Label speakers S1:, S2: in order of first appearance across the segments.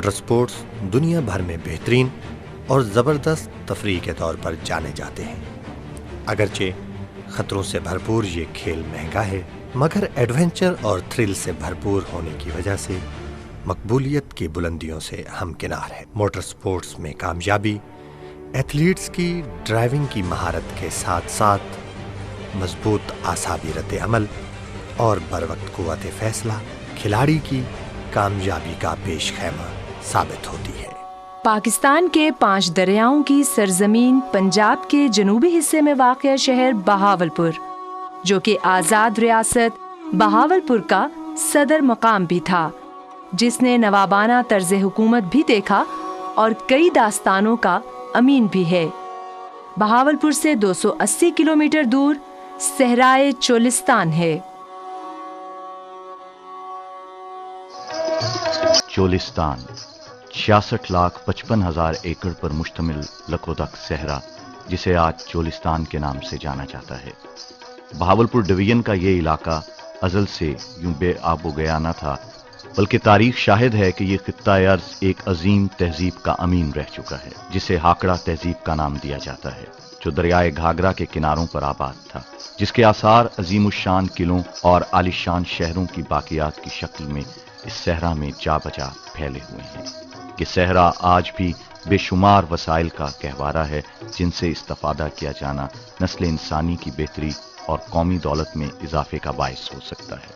S1: Motor sports दुनिया भर में बेहतरीन और ज़बरदस्त तफरीह के तौर पर जाने जाते हैं। अगरचे ख़तरों से भरपूर ये खेल महंगा है, मगर एडवेंचर और थ्रिल से भरपूर होने की वजह से मकबूलियत की बुलंदियों से हमकिनार है। मोटर स्पोर्ट्स में कामयाबी एथलीट्स की ड्राइविंग की महारत के साथ साथ मजबूत आसाबी रद्द अमल और बरवक्त कुव्वत फैसला खिलाड़ी की कामयाबी का पेश खैमा साबित होती है।
S2: पाकिस्तान के 5 दरियाओं की सरजमीन पंजाब के जनूबी हिस्से में वाक़ शहर बहावलपुर, जो कि आज़ाद रियासत बहावलपुर का सदर मकाम भी था, जिसने नवाबाना तर्ज हुकूमत भी देखा और कई दास्तानों का अमीन भी है। बहावलपुर से 280 किलोमीटर दूर सहराए चोलिस्तान है।
S3: चोलिस्तान 66,55,000 एकड़ पर मुश्तमिल लकोदक सहरा, जिसे आज चोलिस्तान के नाम से जाना जाता है। बहावलपुर डिवीजन का ये इलाका अज़ल से यूं बेआबो गया न था, बल्कि तारीख शाहिद है कि ये खित्ता अर्ज़ एक अजीम तहजीब का अमीन रह चुका है, जिसे हाकड़ा तहजीब का नाम दिया जाता है, जो दरियाए घाघरा के किनारों पर आबाद था, जिसके आसार अजीमुशान किलों और आलिशान शहरों की बाकियात की शक्ल में इस सहरा में जा बजा फैले हुए हैं। कि सहरा आज भी बेशुमार वसाइल का गहवारा है, जिनसे इस्तेफादा किया जाना नस्ल इंसानी की बेहतरी और कौमी दौलत में इजाफे का बायस हो सकता है।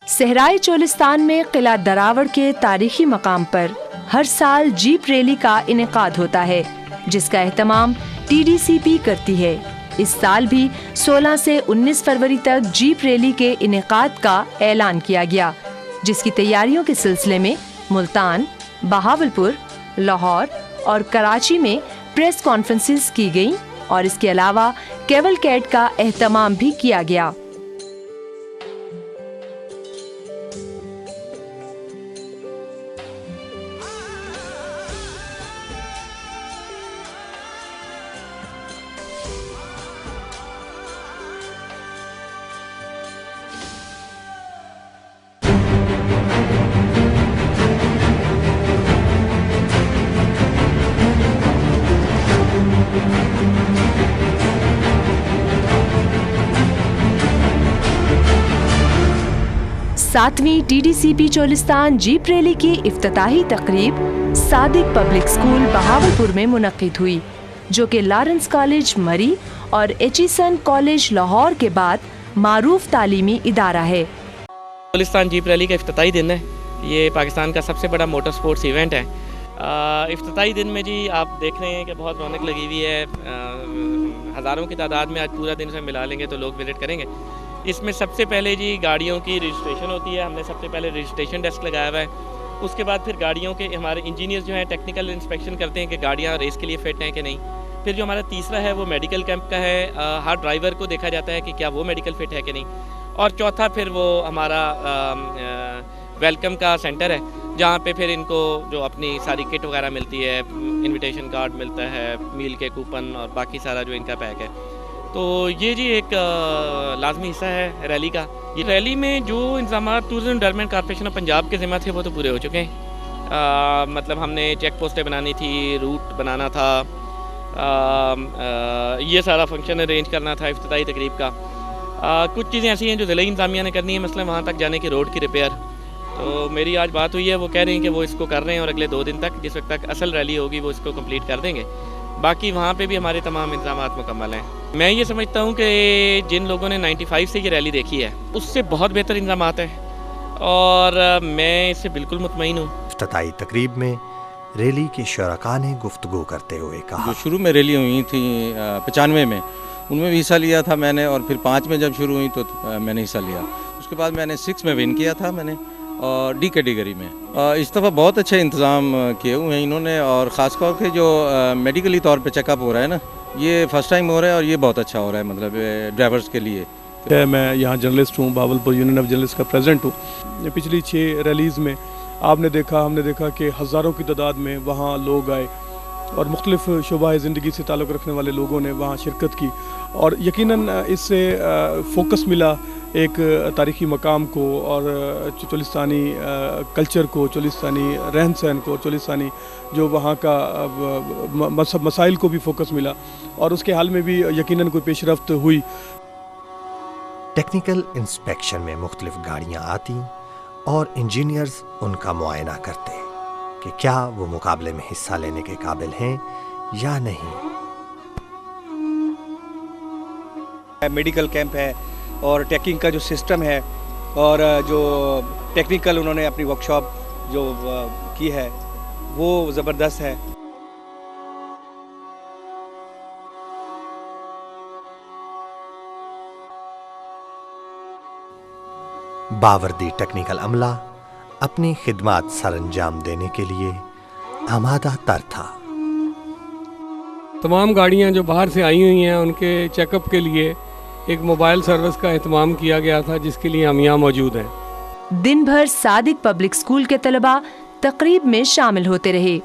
S2: सहराए चोलिस्तान में किला दरावड़ के तारीखी मकाम पर हर साल जीप रैली का इनेकाद होता है, जिसका एहतमाम TDCP करती है। इस साल भी 16 से 19 फरवरी तक जीप रैली के इनेकाद का ऐलान किया गया, जिसकी तैयारियों के सिलसिले में मुल्तान, बहावलपुर, लाहौर और कराची में प्रेस कॉन्फ्रेंसेस की गईं और इसके अलावा कैवलकैड का एहतमाम भी किया गया। सातवीं TDCP चोलिस्तान जीप रैली की इफ्तिताही तकरीब सादिक पब्लिक स्कूल बहावलपुर में मुनक्किद हुई, जो कि लॉरेंस कॉलेज मरी और एचिसन कॉलेज लाहौर के बाद मारूफ तालीमी इदारा है।
S4: चोलिस्तान जीप रैली का इफ्तिताही दिन है। ये पाकिस्तान का सबसे बड़ा मोटर स्पोर्ट्स इवेंट है। इफ्तिताही दिन में जी आप देख रहे हैं कि बहुत रौनक लगी हुई है। हज़ारों की तादाद में आज पूरा दिन से मिला लेंगे तो लोग विजिट करेंगे। इसमें सबसे पहले जी गाड़ियों की रजिस्ट्रेशन होती है। हमने सबसे पहले रजिस्ट्रेशन डेस्क लगाया हुआ है। उसके बाद फिर गाड़ियों के हमारे इंजीनियर्स जो हैं टेक्निकल इंस्पेक्शन करते हैं कि गाड़ियाँ रेस के लिए फ़िट हैं कि नहीं। फिर जो हमारा तीसरा है वो मेडिकल कैंप का है। हर ड्राइवर को देखा जाता है कि क्या वो मेडिकल फ़िट है कि नहीं। और चौथा फिर वो हमारा वेलकम का सेंटर है, जहाँ पे फिर इनको जो अपनी सारी किट वगैरह मिलती है, इनविटेशन कार्ड मिलता है, मील के कूपन और बाकी सारा जो इनका पैक है। तो ये जी एक लाजमी हिस्सा है रैली का। ये रैली में जो इंतजाम tourism development corporation of Punjab के ज़िम्मा थे वो तो पूरे हो चुके हैं। मतलब हमने चेक पोस्टें बनानी थी, रूट बनाना था, ये सारा फंक्शन अरेंज करना था इफ्तिताई तकरीब का। कुछ चीज़ें ऐसी हैं जो ज़िला इंतजामिया ने करनी है, मसलन वहाँ तक जाने की रोड की रिपेयर। तो मेरी आज बात हुई है, वो कह रहे हैं कि वो इसको कर रहे हैं और अगले 2 दिन तक, जिस वक्त तक असल रैली होगी, वो इसको कंप्लीट कर देंगे। बाकी वहाँ पे भी हमारे तमाम इंतजाम मुकम्मल हैं। मैं ये समझता हूँ कि जिन लोगों ने 95 से ये रैली देखी है, उससे बहुत बेहतर इंतजाम हैं और मैं इससे बिल्कुल मुतमईन हूँ।
S1: इफ्तिताई तकरीब में रैली के शुरका ने गुफ्तगू करते हुए कहा,
S5: जो शुरू में रैली हुई थी 95 में, उनमें भी हिस्सा लिया था मैंने, और फिर 5 में जब शुरू हुई तो मैंने हिस्सा लिया। उसके बाद मैंने 6 में विन किया था मैंने, और D कैटेगरी में। इस दफ़ा बहुत अच्छे इंतज़ाम किए हुए हैं इन्होंने, और ख़ासतौर के जो मेडिकली तौर पे चेकअप हो रहा है ना, ये फ़र्स्ट टाइम हो रहा है और ये बहुत अच्छा हो रहा है, मतलब ड्राइवर्स के लिए।
S6: मैं यहाँ जर्नलिस्ट हूँ, बहावलपुर यूनियन ऑफ जर्नलिस्ट का प्रेसिडेंट हूँ। पिछली 6 रैलीज़ में हमने देखा कि हज़ारों की तादाद में वहाँ लोग आए और मुख्तलिफ़ शुबाए ज़िंदगी से ताल्लुक़ रखने वाले लोगों ने वहाँ शिरकत की, और यकीनन इससे फोकस मिला एक तारीख़ी मकाम को और चोलिस्तानी कल्चर को, चोलिस्तानी रहन सहन को, चोलिस्तानी जो वहाँ का मसाइल को भी फोकस मिला और उसके हाल में भी यकीनन कोई पेशरफ्त हुई।
S1: टेक्निकल इंस्पेक्शन में मुख्तलिफ गाड़ियाँ आती और इंजीनियर्स उनका मुआयना करते कि क्या वो मुकाबले में हिस्सा लेने के काबिल हैं या नहीं।
S7: मेडिकल कैंप है और ट्रैकिंग का जो सिस्टम है और जो टेक्निकल उन्होंने अपनी वर्कशॉप जो की है वो ज़बरदस्त है।
S1: बावर्दी टेक्निकल अमला अपनी खिदमत सरअंजाम देने के लिए आमादा तर था।
S8: तमाम गाड़ियां जो बाहर से आई हुई हैं उनके चेकअप के लिए एक मोबाइल सर्विस का एहतमाम किया गया था, जिसके लिए हम यहाँ मौजूद हैं।
S2: दिन भर सादिक पब्लिक स्कूल के तलबा तकरीब में शामिल होते रहे।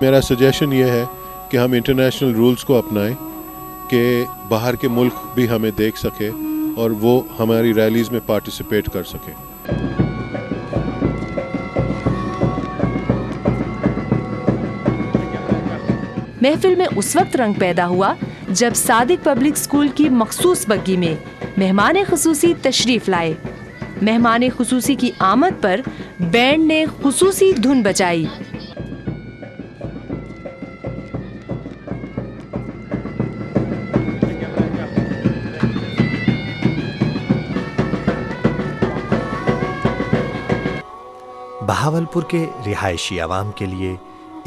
S9: मेरा सजेशन ये है कि हम इंटरनेशनल रूल्स को अपनाएं कि बाहर के मुल्क भी हमें देख सके और वो हमारी रैलीज में पार्टिसिपेट कर सके।
S2: महफिल में उस वक्त रंग पैदा हुआ जब सादिक पब्लिक स्कूल की मखसूस बग्गी में मेहमान खुसूसी तशरीफ लाए। मेहमान खुसूसी की आमद पर बैंड ने खुसूसी धुन बजाई।
S1: बहावलपुर के रिहायशी आवाम के लिए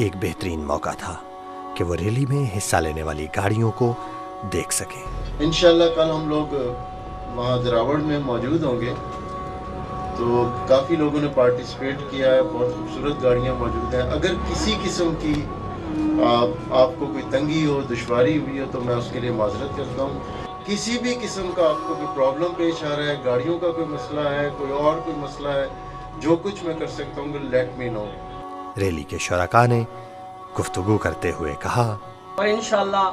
S1: एक बेहतरीन मौका था कि वो रैली में हिस्सा लेने वाली गाड़ियों को देख सकें।
S10: इंशाल्लाह कल हम लोग वहाँ दरावड़ में मौजूद होंगे, तो काफ़ी लोगों ने पार्टिसिपेट किया है, बहुत खूबसूरत गाड़ियाँ मौजूद हैं। अगर किसी किस्म की आपको कोई तंगी हो, दुश्वारी हुई हो, तो मैं उसके लिए माजरत करता हूँ। किसी भी किस्म का आपको कोई प्रॉब्लम पेश आ रहा है, गाड़ियों का कोई मसला है, कोई और कोई मसला है, जो कुछ मैं कर सकता हूँ लेट मी नो।
S1: रैली के शुरका ने गुफ्तगू करते हुए कहा,
S11: और इंशाअल्लाह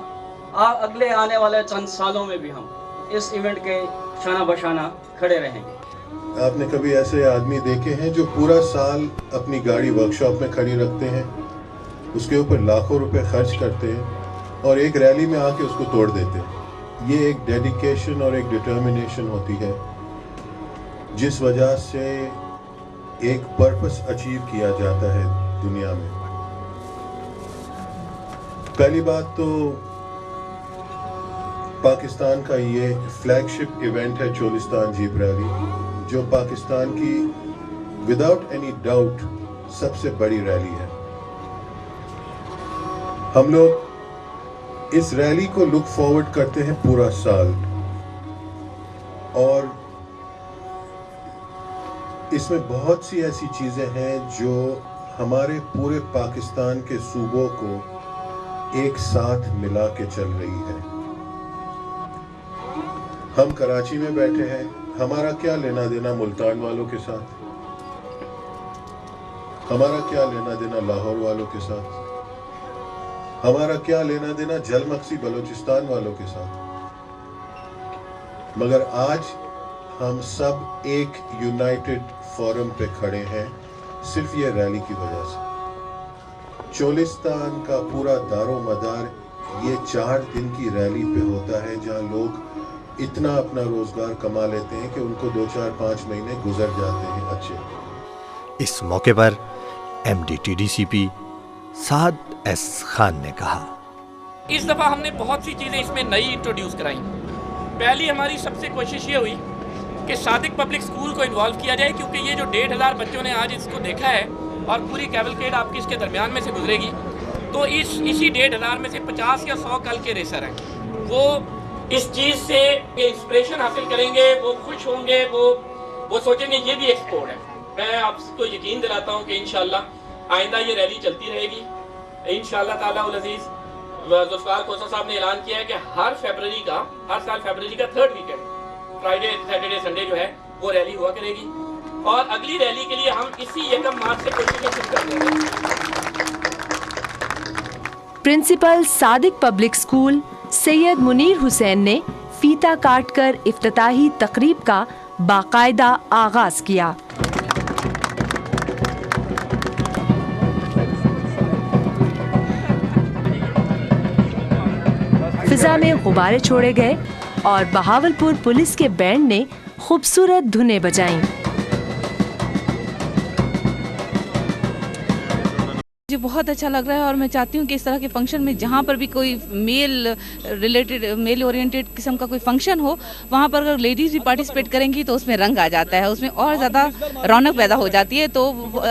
S11: अगले आने वाले चंद सालों में भी हम इस इवेंट के शाना बशाना खड़े रहेंगे।
S9: आपने कभी ऐसे आदमी देखे हैं जो पूरा साल अपनी गाड़ी वर्कशॉप में खड़ी रखते हैं, उसके ऊपर लाखों रुपए खर्च करते हैं और एक रैली में आके उसको तोड़ देते हैं। ये एक डेडिकेशन और एक डिटर्मिनेशन होती है जिस वजह से एक पर्पस अचीव किया जाता है दुनिया में। पहली बात तो पाकिस्तान का ये फ्लैगशिप इवेंट है चोलिस्तान जीप रैली, जो पाकिस्तान की विदाउट एनी डाउट सबसे बड़ी रैली है। हम लोग इस रैली को लुक फॉरवर्ड करते हैं पूरा साल और इसमें बहुत सी ऐसी चीज़ें हैं जो हमारे पूरे पाकिस्तान के सूबों को एक साथ मिला के चल रही है। हम कराची में बैठे हैं, हमारा क्या लेना देना मुल्तान वालों के साथ, हमारा क्या लेना देना लाहौर वालों के साथ, हमारा क्या लेना देना जलमक्सी बलूचिस्तान वालों के साथ। मगर आज हम सब एक यूनाइटेड फोरम पे खड़े हैं सिर्फ ये रैली की वजह से। चोलिस्तान का पूरा दारो मदार ये 4 दिन की रैली पे होता है, जहां लोग इतना अपना रोजगार कमा लेते हैं कि उनको 2, 4, 5 महीने गुजर जाते हैं अच्छे।
S1: इस मौके पर MD TDCP साद एस खान ने कहा,
S4: इस दफ़ा हमने बहुत सी चीज़ें इसमें नई इंट्रोड्यूस कराई। पहली हमारी सबसे कोशिश ये हुई कि सादिक पब्लिक स्कूल को इन्वॉल्व किया जाए, क्योंकि ये जो 1,500 बच्चों ने आज इसको देखा है और पूरी कैवलकेड आपकी इसके दरमियान में से गुजरेगी, तो इसी 1,500 में से 50 या 100 कल के रेसर हैं। वो इस चीज़ से इंस्पिरेशन हासिल करेंगे, वो खुश होंगे, वो सोचेंगे ये भी एक स्पोर्ट है। मैं आपको यकीन दिलाता हूँ कि इंशाल्लाह आइंदा ये रैली चलती रहेगी। इंशाल्लाह ताला उल अज़ीज़ ज़ुल्फ़िकार खोसा साहब ने ऐलान किया है कि हर साल फरवरी का 3rd weekend, Friday, Saturday, Sunday जो है वो रैली हुआ करेगी। और अगली रैली के लिए हम इसी 1 मार्च से कोशिश शुरू कर देंगे।
S2: Principal Sadiq Public School Syed Munir Hussain ने फीता काटकर इफ्तिताही तकरीब का बाकायदा आगाज किया। फिजा में गुब्बारे छोड़े गए और बहावलपुर पुलिस के बैंड ने खूबसूरत धुनें बजाईं।
S12: मुझे बहुत अच्छा लग रहा है और मैं चाहती हूँ कि इस तरह के फंक्शन में जहाँ पर भी कोई मेल ओरिएंटेड किस्म का कोई फंक्शन हो, वहाँ पर अगर लेडीज़ भी पार्टिसिपेट करेंगी तो उसमें रंग आ जाता है, उसमें और ज़्यादा रौनक पैदा हो जाती है। तो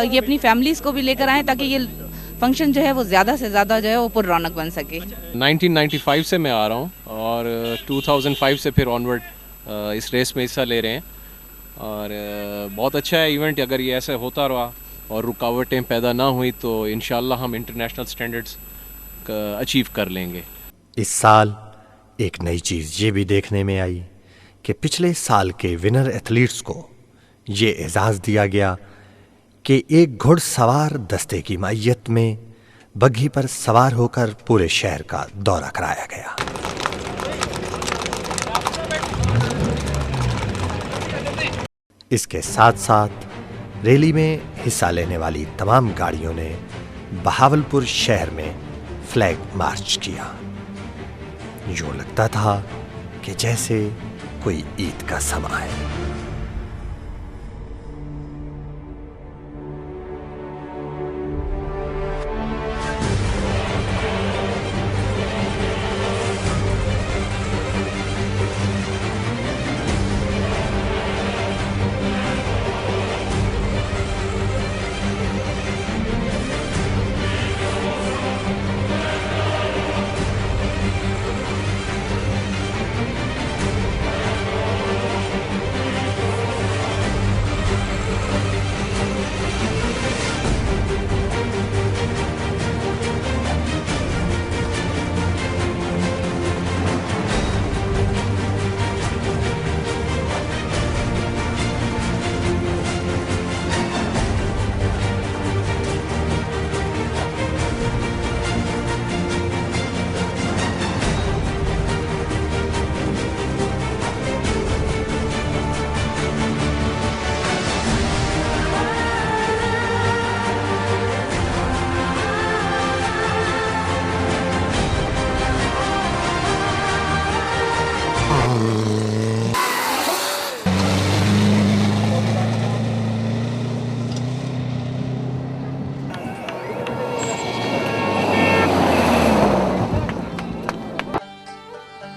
S12: ये अपनी फैमिलीज़ को भी लेकर आएँ ताकि ये फंक्शन जो है वो ज़्यादा से ज़्यादा जो है वो पूरी रौनक बन सके।
S8: 1995 से मैं आ रहा हूँ और 2005 से फिर ऑनवर्ड इस रेस में हिस्सा ले रहे हैं और बहुत अच्छा है इवेंट। अगर ये ऐसे होता रहा और रुकावटें पैदा ना हुई तो इंशाल्लाह हम इंटरनेशनल स्टैंडर्ड्स अचीव कर लेंगे।
S1: इस साल एक नई चीज़ ये भी देखने में आई कि पिछले साल के विनर एथलीट्स को ये एजाज़ दिया गया कि एक घुड़सवार दस्ते की मायत में बग्घी पर सवार होकर पूरे शहर का दौरा कराया गया। इसके साथ साथ रैली में हिस्सा लेने वाली तमाम गाड़ियों ने बहावलपुर शहर में फ्लैग मार्च किया। यूं लगता था कि जैसे कोई ईद का समा है।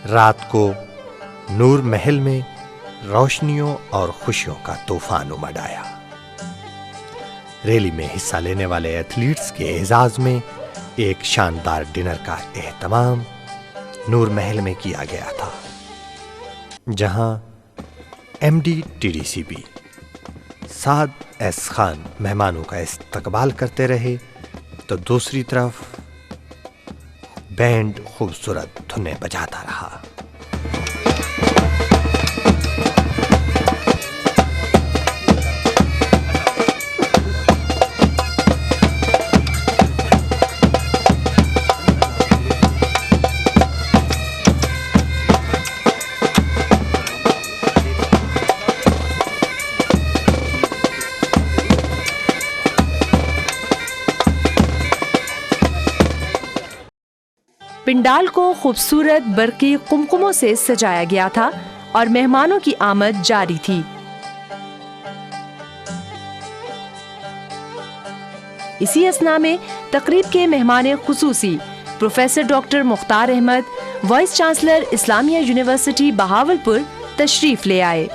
S1: रात को नूर महल में रोशनियों और खुशियों का तूफान उमड़ आया। रैली में हिस्सा लेने वाले एथलीट्स के एजाज में एक शानदार डिनर का एहतमाम नूर महल में किया गया था, जहां एमडी टीडीसीपी साद एस खान मेहमानों का इस्तकबाल करते रहे, तो दूसरी तरफ बैंड खूबसूरत धुनें बजाता रहा।
S2: पिंडाल को खूबसूरत बरकी कुमकुमों से सजाया गया था और मेहमानों की आमद जारी थी। इसी असना में तकरीब के मेहमान खुसूसी professor doctor Mukhtar Ahmad, vice chancellor Islamia university Bahawalpur तशरीफ ले आए।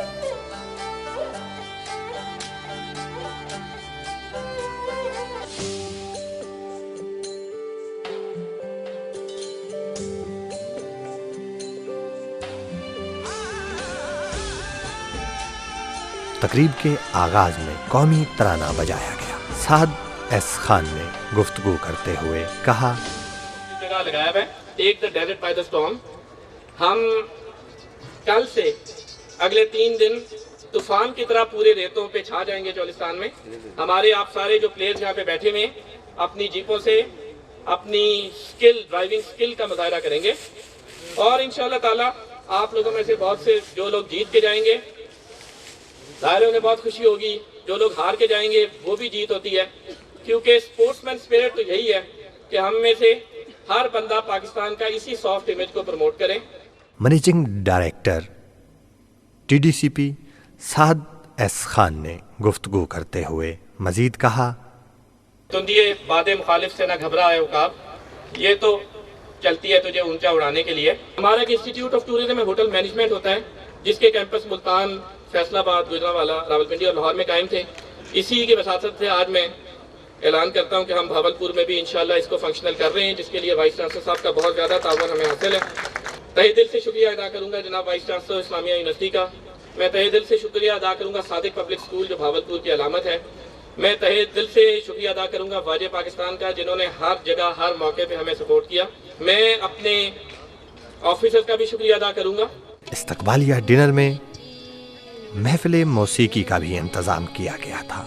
S1: तकरीब के आगाज में कौमी तराना बजाया गया। साद एस खान ने गुफ्तगू करते हुए कहा,
S4: जगह लगाया है take the desert by the storm. हम कल से अगले 3 दिन तूफान की तरह पूरे रेतों पे छा जाएंगे चोलिस्तान में। हमारे आप सारे जो प्लेयर्स यहाँ पे बैठे हुए अपनी जीपों से अपनी स्किल, ड्राइविंग स्किल का मुजाहरा करेंगे। और इंशाअल्लाह ताला आप लोगों में से बहुत से जो लोग जीत के जाएंगे, ज़ाहिर है उन्हें बहुत खुशी होगी। जो लोग हार के जाएंगे वो भी जीत होती है, क्योंकि स्पोर्ट्समैन स्पिरिट तो यही है कि हम में से हर बंदा पाकिस्तान का इसी सॉफ्ट इमेज को प्रमोट करे।
S1: मैनेजिंग डायरेक्टर टीडीसीपी साद एस खान ने गुफ्तगू करते हुए मजीद कहा,
S4: तुंदिए बादे मुखालिफ से ना घबरा है उकाब, ये तो चलती है तुझे ऊंचा उड़ाने के लिए। हमारा एक institute of tourism and hotel management होता है, जिसके कैंपस मुल्तान, फैसलाबाद, गुजरांवाला, रावलपिंडी और लाहौर में कायम थे। इसी के वसातत से आज मैं ऐलान करता हूं कि हम भावलपुर में भी इंशाल्लाह इसको फंक्शनल कर रहे हैं, जिसके लिए वाइस चांसलर साहब का बहुत ज़्यादा ताउन हमें हासिल है। तहे दिल से शुक्रिया अदा करूँगा जनाब वाइस चांसलर इस्लामिया यूनिवर्सिटी का। मैं तहे दिल से शुक्रिया अदा करूँगा सादिक पब्लिक स्कूल जो भावलपुर की अलामत है। मैं तहे दिल से शुक्रिया अदा करूँगा वाजे पाकिस्तान का, जिन्होंने हर जगह हर मौके पे हमें सपोर्ट किया। मैं अपने ऑफिसर्स का भी शुक्रिया अदा करूँगा।
S1: इस्तकबालिया डिनर में महफिल मौसीकी का भी इंतज़ाम किया गया था।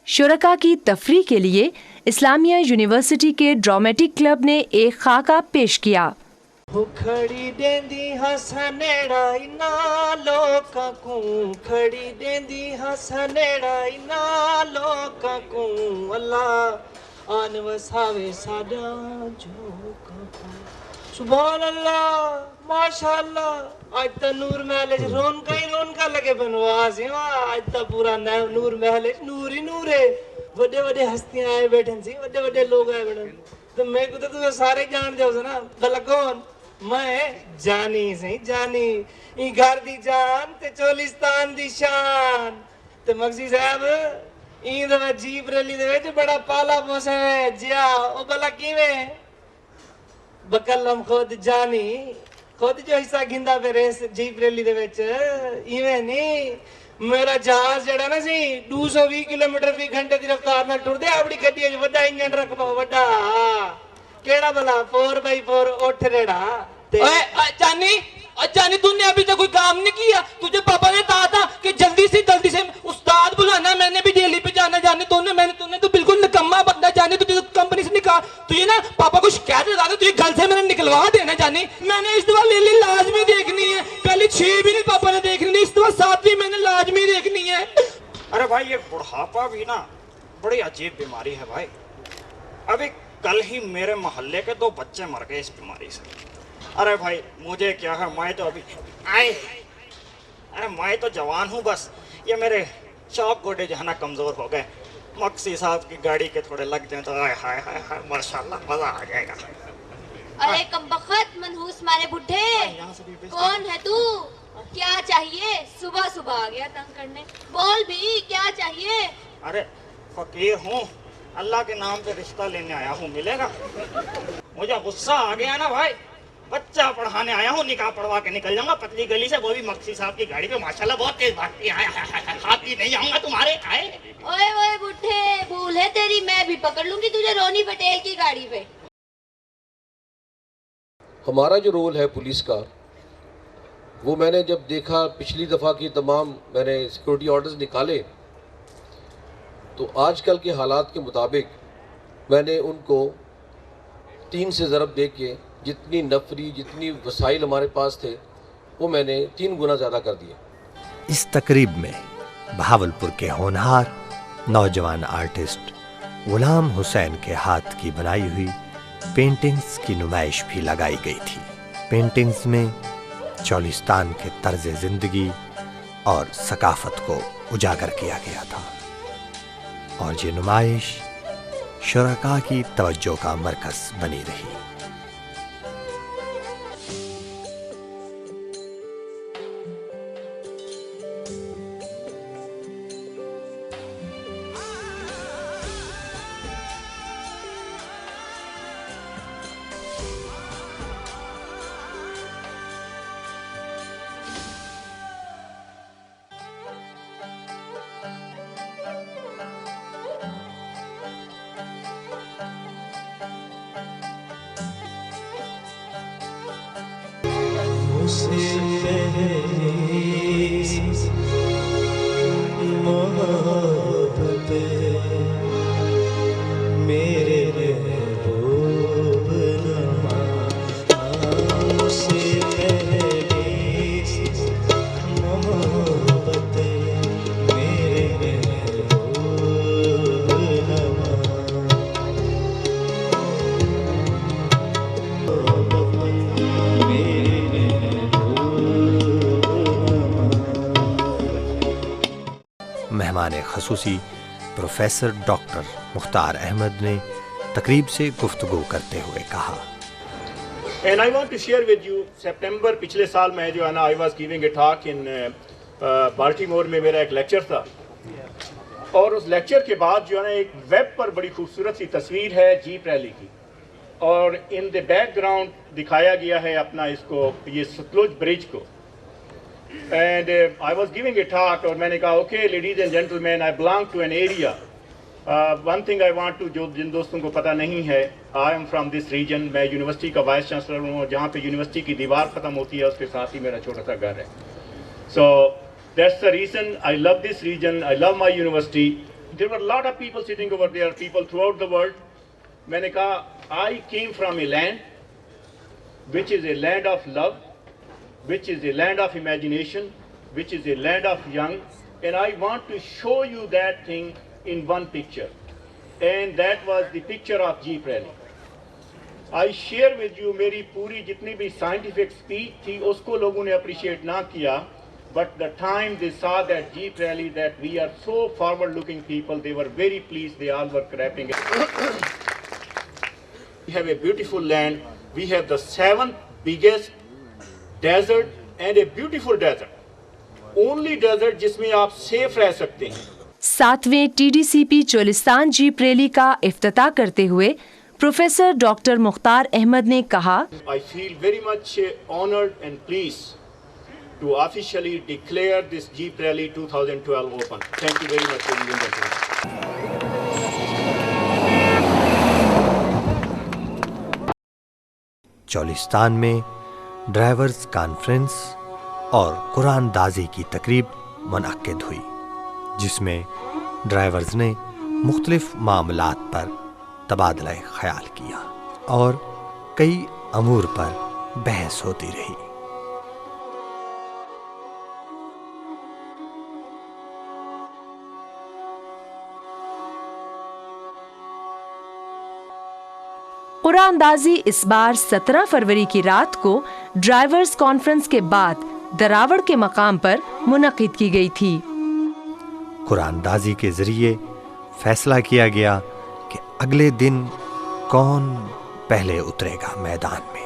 S2: शुरका की तफरी के लिए इस्लामिया यूनिवर्सिटी के ड्रामेटिक क्लब ने एक खाका पेश किया।
S13: खड़ी देंदी हसनेड़ा इना लोका को, खड़ी देंदी हसनेड़ा इना लोका को, अल्लाह आन वसावे साडा जो को। सुभान अल्लाह, माशाअल्लाह। आज तो नूर महल रौनक ही रौनक लगे बनवास। आज तो पूरा नूर महल नूर ही नूर है। बड़े बड़े हस्तियां आए बैठे सी, बड़े बड़े लोग आए बैठे। तो मैं को तो सारे जान जाओ ना, भला कौन? मैं जानी सही जानी, ई घर दी जान ते चोलिस्तान दी शान। ते मगजी साहब ई दवा जीप रैली दे विच बड़ा पाला पोसे जिया ओ भला किवें? बकलम खुद जानी, खुद जो हिस्सा गिंदा पे रेस जीप रैली दे विच इवें नहीं। मेरा जहाज जड़ा ना सी 220 किलोमीटर फी घंटे दी रफ्तार नाल टुरदे। अपनी गड्डी च वड्डा इंजन रखबा, वड्डा केड़ा भला 4x4 उठ रेड़ा।
S14: ओए जानी तूने अभी तक कोई काम नहीं किया। तुझे पापा ने कहा था कि जल्दी से उस्ताद बुलाना, मैंने भी दिल्ली पे जाना। जाने तूने तो बिल्कुल निकम्मा बंदा। जाने तुझे कंपनी से निकाल, तुझे ना पापा को शिकायत लगा दे, तुझे घर से मैंने निकलवा देना। जानी मैंने इस दफा लिली लाजमी देखनी है। पहले 6 भी नहीं पापा ने देखनी थी, इस दफा 7वीं मैंने लाजमी देखनी है।
S15: अरे भाई ये बुढ़ापा भी ना बड़ी अजीब बीमारी है भाई। अभी कल ही मेरे मोहल्ले के 2 बच्चे मर गए इस बीमारी से। अरे भाई मुझे क्या है, मैं तो अभी मैं तो जवान हूँ, बस ये मेरे शौक गोडे जो है ना कमज़ोर हो गए। मक्सी साहब की गाड़ी के थोड़े लग जाए तो हाय हाय हाय हाय माशाल्लाह मज़ा आ जाएगा।
S16: अरे कमबख्त मनहूस मारे बुढ़े, कौन है तू? क्या चाहिए? सुबह सुबह आ गया तंग करने। बोल भी क्या चाहिए?
S15: अरे फकीर हूँ, अल्लाह के नाम पे रिश्ता लेने आया हूँ, मिलेगा? मुझे गुस्सा आ गया ना भाई, बच्चा पढ़ाने आया हूँ, निकाह पढ़वा के निकल जाऊंगा पतली गली से, वो भी मक्सी साहब की गाड़ी पे, माशाल्लाह बहुत तेज भागती है, खाती नहीं आऊंगा तुम्हारे आए।
S16: ओए ओए बुढ़े, भूल है तेरी, मैं भी पकड़ लूंगी तुझे रोनी पटेल की गाड़ी पे।
S17: हमारा जो रोल है पुलिस का, वो मैंने जब देखा पिछली दफ़ा की तमाम मैंने सिक्योरिटी ऑर्डर्स निकाले, तो आजकल के हालात के मुताबिक मैंने उनको 3 से ज़रब दे के जितनी नफरी, जितनी वसाइल हमारे पास थे, वो मैंने 3 गुना ज़्यादा कर दिए।
S1: इस तकरीब में बहावलपुर के होनहार नौजवान आर्टिस्ट गुलाम हुसैन के हाथ की बनाई हुई पेंटिंग्स की नुमाइश भी लगाई गई थी। पेंटिंग्स में चोलिस्तान के तर्ज जिंदगी और सकाफत को उजागर किया गया था और ये नुमाइश शुरका की तवज्जो का मरकज बनी रही। मेहमान खसूसी प्रोफेसर डॉक्टर मुख्तार अहमद ने तकरीब से गुफ्तगू करते हुए कहा,
S18: And I want to share with you, सितंबर पिछले साल में जो है ना, I was giving a talk in Baltimore में मेरा एक लेक्चर था, और उस लेक्चर के बाद जो है ना एक वेब पर बड़ी खूबसूरत सी तस्वीर है जीप रैली की, और इन द बैकग्राउंड दिखाया गया है अपना इसको, ये सतलुज ब्रिज को। And I was giving a talk, और मैंने कहा okay ladies and gentleman, I belong to an area, one thing I want to, जो जिन दोस्तों को पता नहीं है, I am from this region, मैं यूनिवर्सिटी का वाइस चांसलर हूँ, और जहाँ पे यूनिवर्सिटी की दीवार ख़त्म होती है उसके साथ ही मेरा छोटा सा घर है। So that's the reason I love this region, I love my university. There were lot of people sitting over there, people throughout the world. मैंने कहा I came from a land which is a land of love, which is a land of imagination, which is a land of young, and I want to show you that thing in one picture, and that was the picture of Jeep Rally. I share with you, मेरी पूरी जितनी भी scientific speech थी उसको लोगों ने appreciate ना किया, but the time they saw that Jeep Rally, that we are so forward-looking people, they were very pleased, they all were clapping. We have a beautiful land, we have the 7th biggest desert and a beautiful desert, only desert जिसमें आप safe रह सकते हैं।
S2: 7वें TDCP Cholistan jeep rally का इफ्तिताह करते हुए professor doctor Mukhtar Ahmad ने कहा,
S18: I feel very much honored and pleased to officially declare this Jeep Rally 2012 open. Thank you very much, ladies and gentlemen.
S1: Cholistan में ड्राइवर्स कॉन्फ्रेंस और कुरान दाजी की तकरीब मुनक्किद हुई, जिसमें ड्राइवर्स ने मुख्तलिफ मामलात पर तबादला ख्याल किया और कई अमूर पर बहस होती रही।
S2: कुरानदाजी इस बार 17 फरवरी की रात को ड्राइवर्स कॉन्फ्रेंस के बाद दरावड़ के मकाम पर मुनक्किद की गई थी।
S1: कुरानदाजी के जरिए फैसला किया गया कि अगले दिन कौन पहले उतरेगा मैदान में।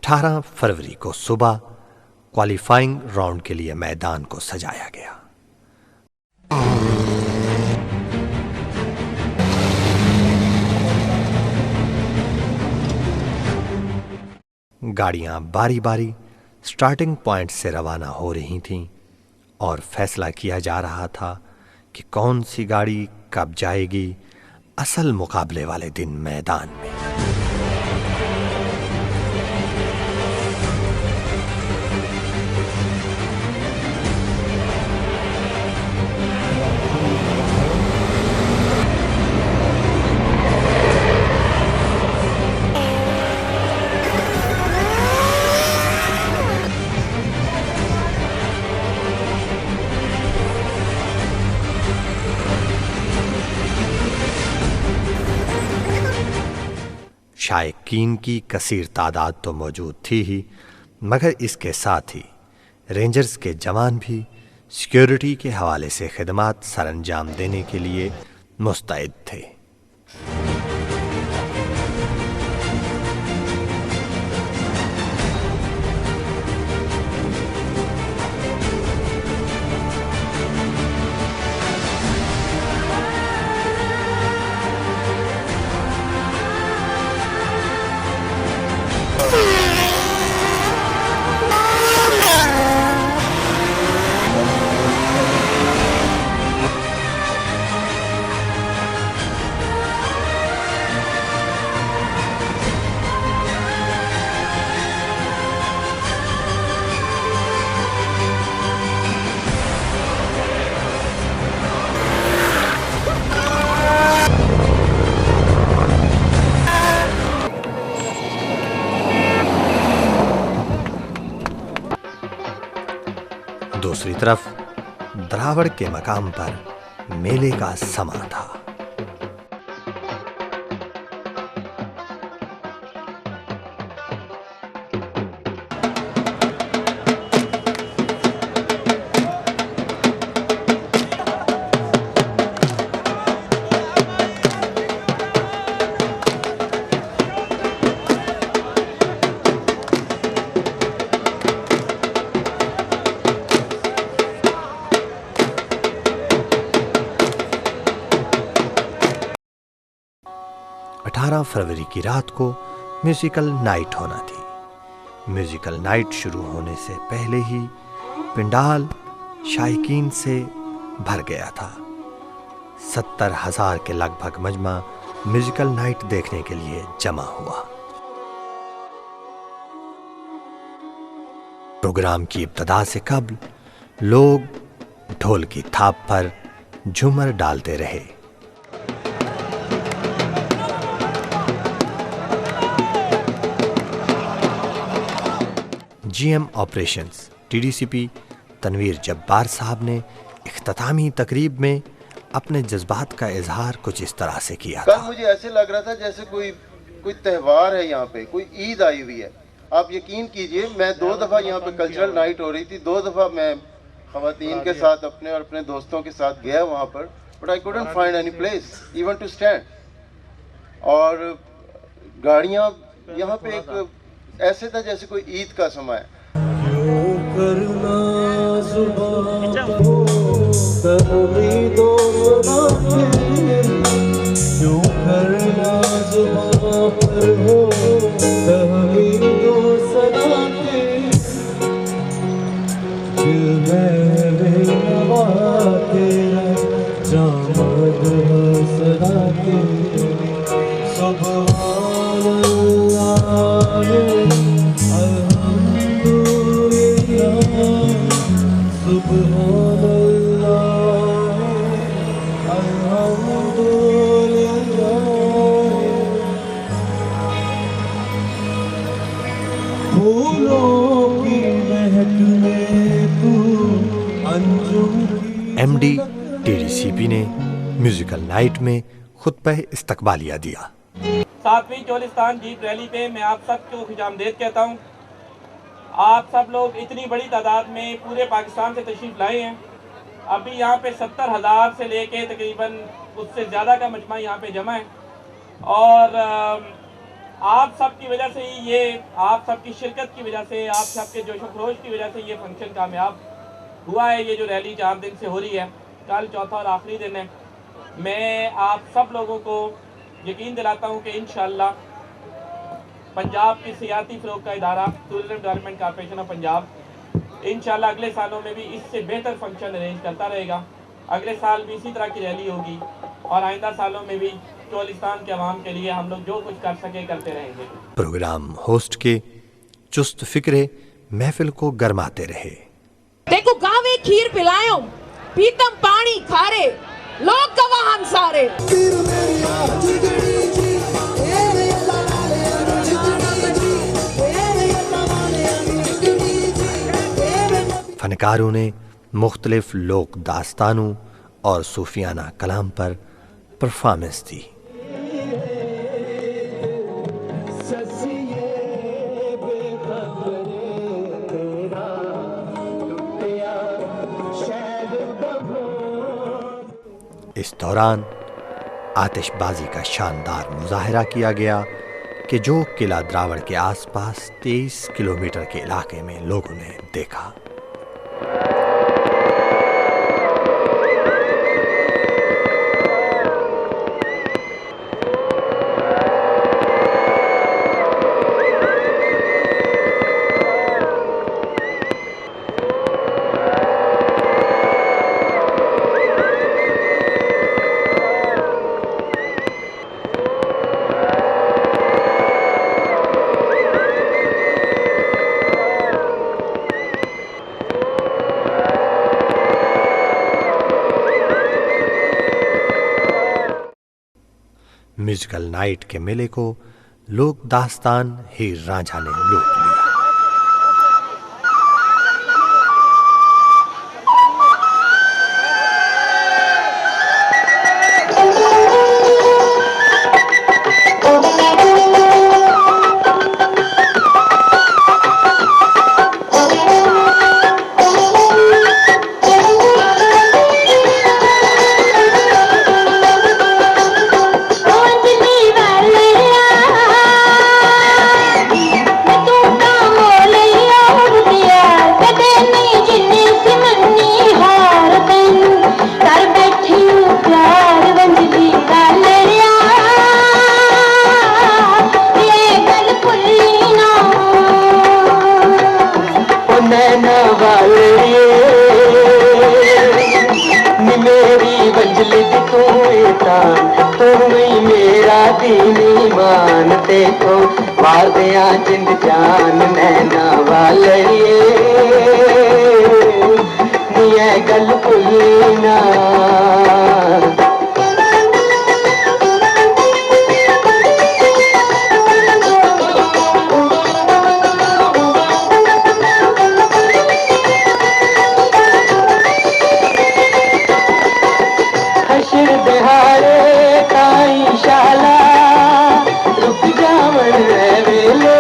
S1: 18 फरवरी को सुबह क्वालिफाइंग राउंड के लिए मैदान को सजाया गया। गाड़ियां बारी बारी स्टार्टिंग पॉइंट से रवाना हो रही थीं और फैसला किया जा रहा था कि कौन सी गाड़ी कब जाएगी असल मुकाबले वाले दिन मैदान में। शायकीन की कसीर तादाद तो मौजूद थी ही, मगर इसके साथ ही रेंजर्स के जवान भी सिक्योरिटी के हवाले से खिदमात सरअंजाम देने के लिए मुस्तैद थे। दूसरी तरफ द्रावड़ के मकाम पर मेले का समा था। फरवरी की रात को म्यूजिकल नाइट होना थी। म्यूजिकल नाइट शुरू होने से पहले ही पिंडाल शायकीन से भर गया था। 70,000 के लगभग मजमा म्यूजिकल नाइट देखने के लिए जमा हुआ। प्रोग्राम की इब्तिदा से कब्ल लोग ढोल की थाप पर झूमर डालते रहे। GM operations TDCP Tanveer Jabbar साहब ने इख्तितामी तकरीब में अपने जज्बात का इजहार कुछ इस तरह से किया था।
S10: कल मुझे ऐसे लग रहा था जैसे कोई त्यौहार है, यहाँ पे कोई ईद आई हुई है। आप यकीन कीजिए, मैं 2 दफ़ा यहाँ पे कल्चरल नाइट हो रही थी, 2 दफ़ा मैं ख़वातीन के साथ अपने और अपने दोस्तों के साथ गया वहाँ पर, but I couldn't find any place even to stand. और गाड़ियाँ यहाँ पे एक ऐसे था जैसे कोई ईद का समय है।
S1: एमडी टीडीसीपी ने म्यूजिकल नाइट में खुतबह इस्तकबालिया दिया।
S4: 7वीं चोलिस्तान जीप रैली पे मैं आप सबको खुशामदीद कहता हूँ। आप सब लोग इतनी बड़ी तादाद में पूरे पाकिस्तान से तशरीफ़ लाए हैं। अभी यहाँ पे 70,000 से लेके तकरीबन उससे ज़्यादा का मजमा यहाँ पे जमा है। और आप सबकी वजह से ही ये, आप सबकी शिरकत की वजह से, आप सबके जोशो खरोश की वजह से ये फंक्शन कामयाब हुआ है। ये जो रैली 4 दिन से हो रही है, कल चौथा और आखिरी दिन है। मैं आप सब लोगों को यकीन दिलाता हूँ कि इंशाअल्लाह पंजाब की सियाती फ़रोग़ का इदारा tourism development corporation of Punjab इंशाअल्लाह अगले सालों में भी इससे बेहतर फंक्शन अरेंज करता रहेगा। अगले साल भी इसी तरह की रैली होगी और आइंदा सालों में भी चोलिस्तान के अवाम के लिए हम लोग जो कुछ कर सके करते रहेंगे।
S1: प्रोग्राम होस्ट के चुस्त फिक्रे महफिल को गरमाते रहे।
S19: देखो गावे खीर पिलायो, पीतम पानी खारे, लोग गवाहन सारे।
S1: फनकारों ने मुख्तलिफ लोक दास्तानों और सूफियाना कलाम पर परफॉर्मेंस दी। इस दौरान आतिशबाजी का शानदार मुजाहरा किया गया कि जो किला द्रावड़ के आसपास 23 किलोमीटर के इलाके में लोगों ने देखा। म्यूजिकल नाइट के मेले को लोक दास्तान हीर रांझा ने लूट लिया।
S13: जिंद जान नैना वाले निये गल भुलना। हशर दिहाड़े काई शाला रुक जावन वेले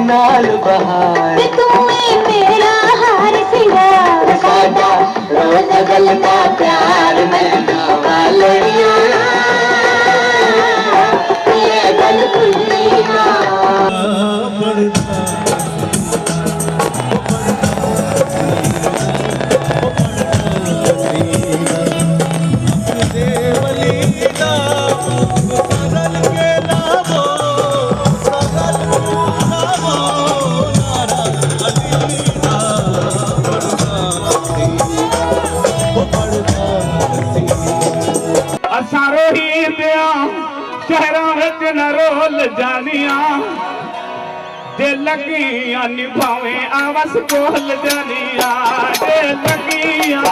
S13: नाल बहार तू मेरा हार सिंगार साजा रोज गल का प्यार नैना वाले ये गल भुलना।
S20: शहरों विच न रोल जानिया जे लगिया निभावे आवस कोल जानिया जे लगिया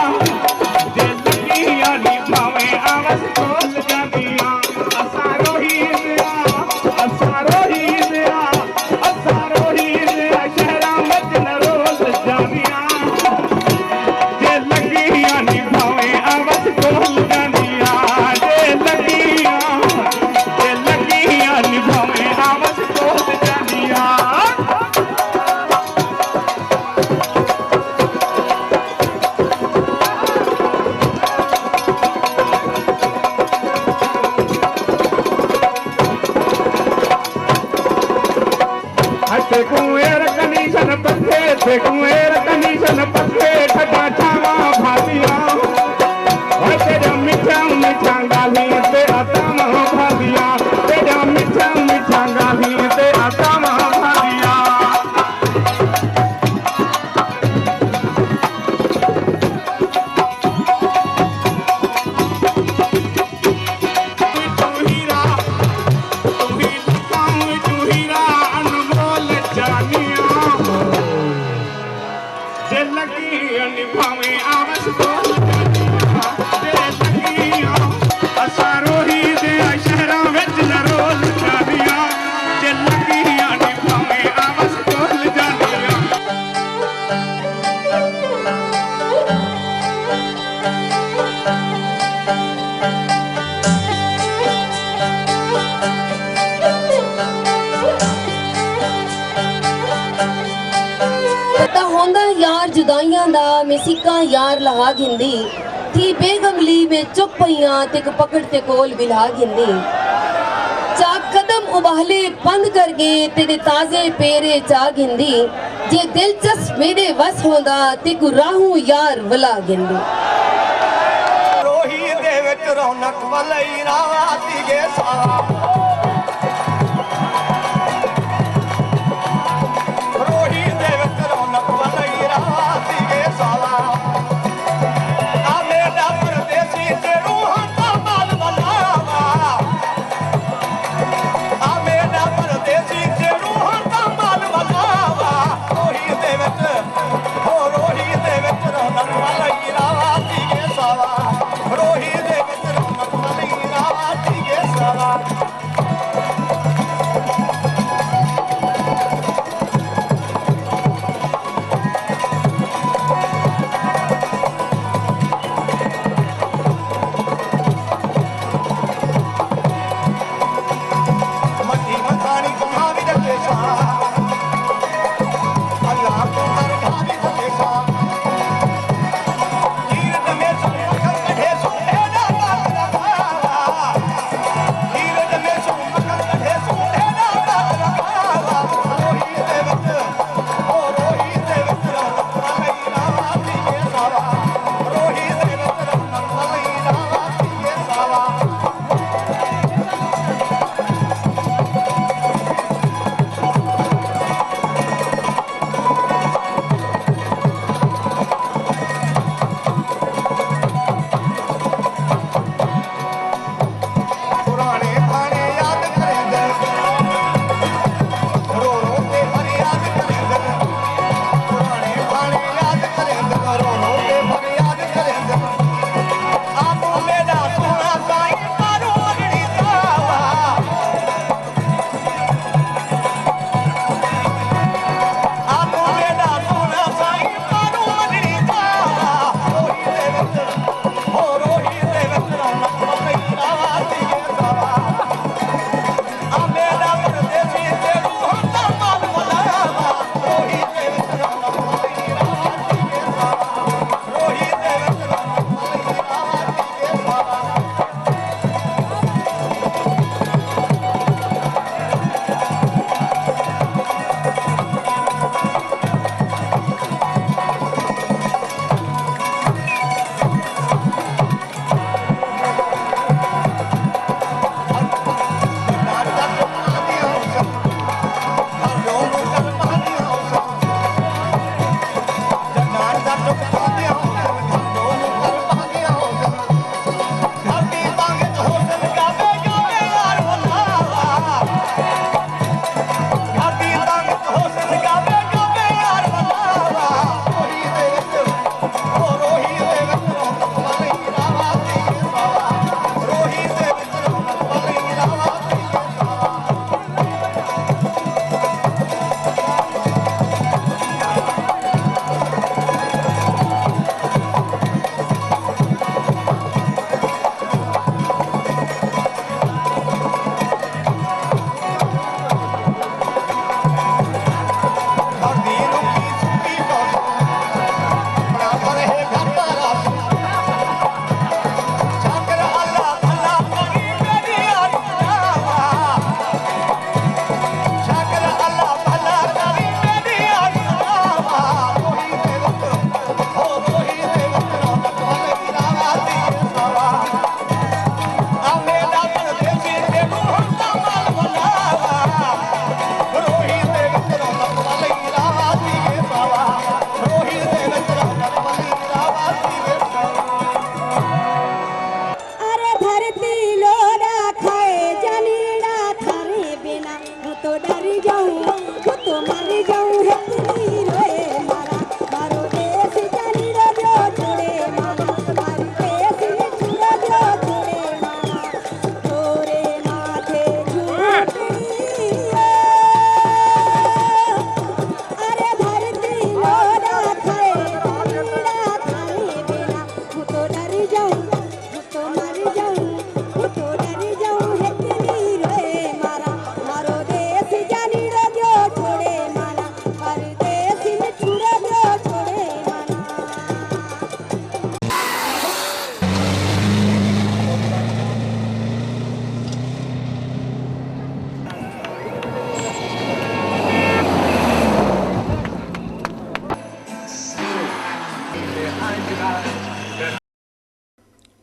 S20: निभावे आवस कोल जानिया असारो ही दिया शहरों विच न रोल जानिया जे लगिया निभावे आवस कोल जानिया जे लगिया निभावे आवस कोल जानिया।
S21: पता होंदा यार जुदाइयां दा मिसिका यार लहा गिंदी थी बेगमली में चुप पईयां ते पकड़ ते कोल बिला गिंदी चाक कदम उबाले बंद कर गए तेरे ताजे पेरे चा गिंदी जे दिलचस्प मेरे वस होंदा ते को राहू यार वला गिंदी
S20: रोही दे विच रौनक वलई राती गे सारा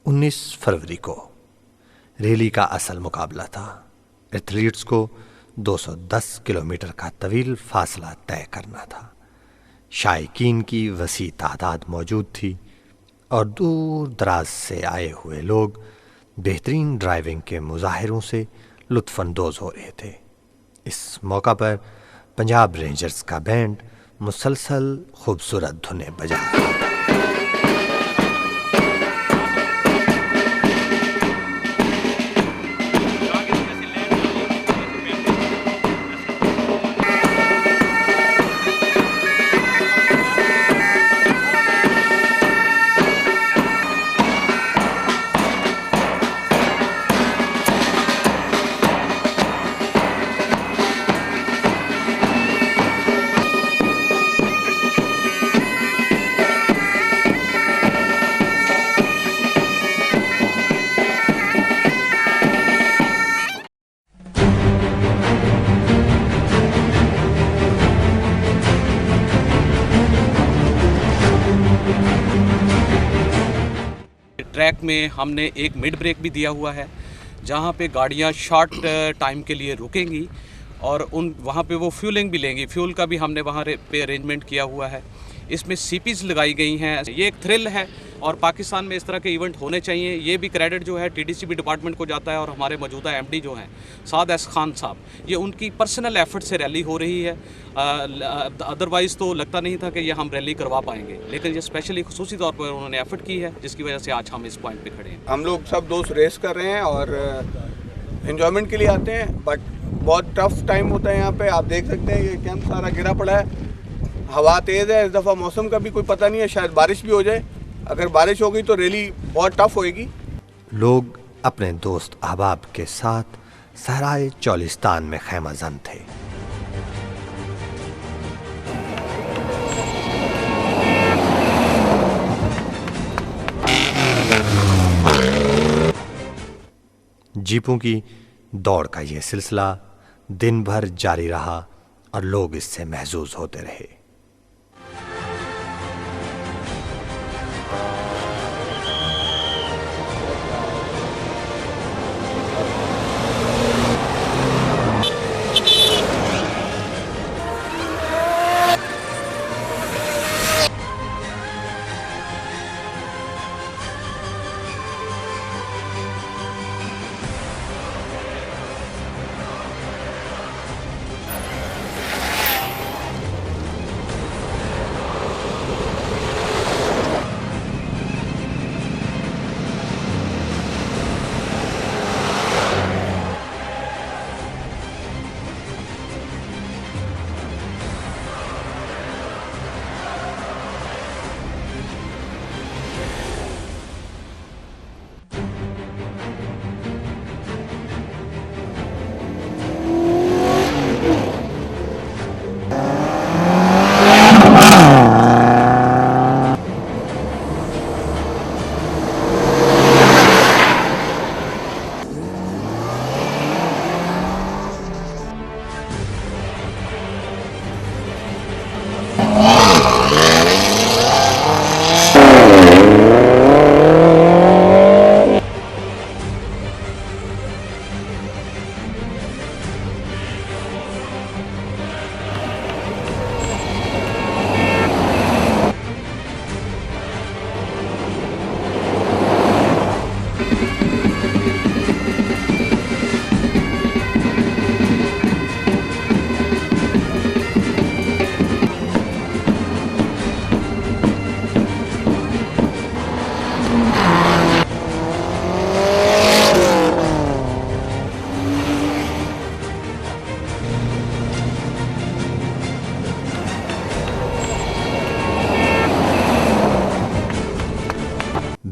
S1: 19 फरवरी को रैली का असल मुकाबला था। एथलीट्स को 210 किलोमीटर का तवील फासला तय करना था। शायकीन की वसी तादाद मौजूद थी और दूर दराज से आए हुए लोग बेहतरीन ड्राइविंग के मुजाहिरों से लुत्फ़अंदोज़ हो रहे थे। इस मौका पर पंजाब रेंजर्स का बैंड मुसलसल खूबसूरत धुनें बजा रहा था।
S3: ट्रैक में हमने एक मिड ब्रेक भी दिया हुआ है जहाँ पे गाड़ियाँ शॉर्ट टाइम के लिए रुकेंगी और वहाँ पे वो फ्यूलिंग भी लेंगी। फ्यूल का भी हमने वहाँ पे अरेंजमेंट किया हुआ है। इसमें सीपीज लगाई गई हैं। ये एक थ्रिल है और पाकिस्तान में इस तरह के इवेंट होने चाहिए। ये भी क्रेडिट जो है टीडीसीपी डिपार्टमेंट को जाता है और हमारे मौजूदा एमडी जो हैं साद एस खान साहब, ये उनकी पर्सनल एफर्ट से रैली हो रही है। अदरवाइज़ तो लगता नहीं था कि ये हम रैली करवा पाएंगे, लेकिन ये स्पेशली खुसूसी तौर पर उन्होंने एफर्ट की है, जिसकी वजह से आज हम इस पॉइंट पर खड़े हैं।
S22: हम लोग सब दोस्त रेस कर रहे हैं और इन्जॉयमेंट के लिए आते हैं, बट बहुत टफ टाइम होता है यहाँ पे। आप देख सकते हैं ये कैंप सारा गिरा पड़ा है, हवा तेज़ है। इस दफ़ा मौसम का भी कोई पता नहीं है, शायद बारिश भी हो जाए। अगर बारिश हो गई तो रैली बहुत टफ होएगी।
S1: लोग अपने दोस्त अहबाब के साथ सहराए चौलिस्तान में खैमाजन थे। जीपों की दौड़ का यह सिलसिला दिन भर जारी रहा और लोग इससे महजूज होते रहे।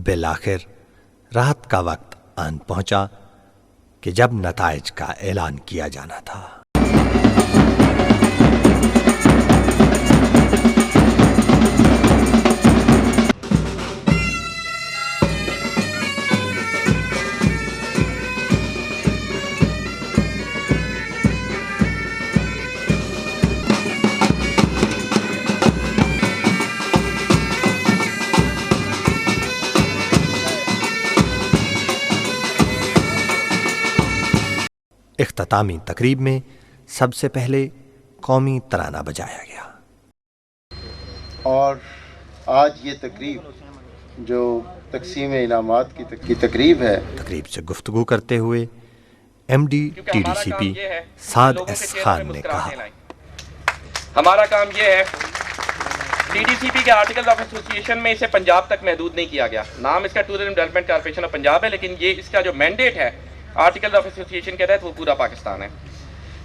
S1: बिलाखिर रात का वक्त आन पहुंचा कि जब नताइज का ऐलान किया जाना था। इख्तितामी तकरीब में सबसे पहले कौमी तराना बजाया गया।
S10: और आज ये तकरीब जो तकसीम इनामात की तकरीब है,
S1: तकरीब से गुफ्तगू करते हुए MD TDCP साद एस खान ने कहा,
S4: हमारा काम ये है, TDCP के आर्टिकल ऑफ एसोसिएशन में इसे पंजाब तक महदूद नहीं किया गया। नाम इसका tourism development corporation of Punjab है, लेकिन ये इसका जो मैंडेट है आर्टिकल ऑफ एसोसिएशन के तहत वो पूरा पाकिस्तान है।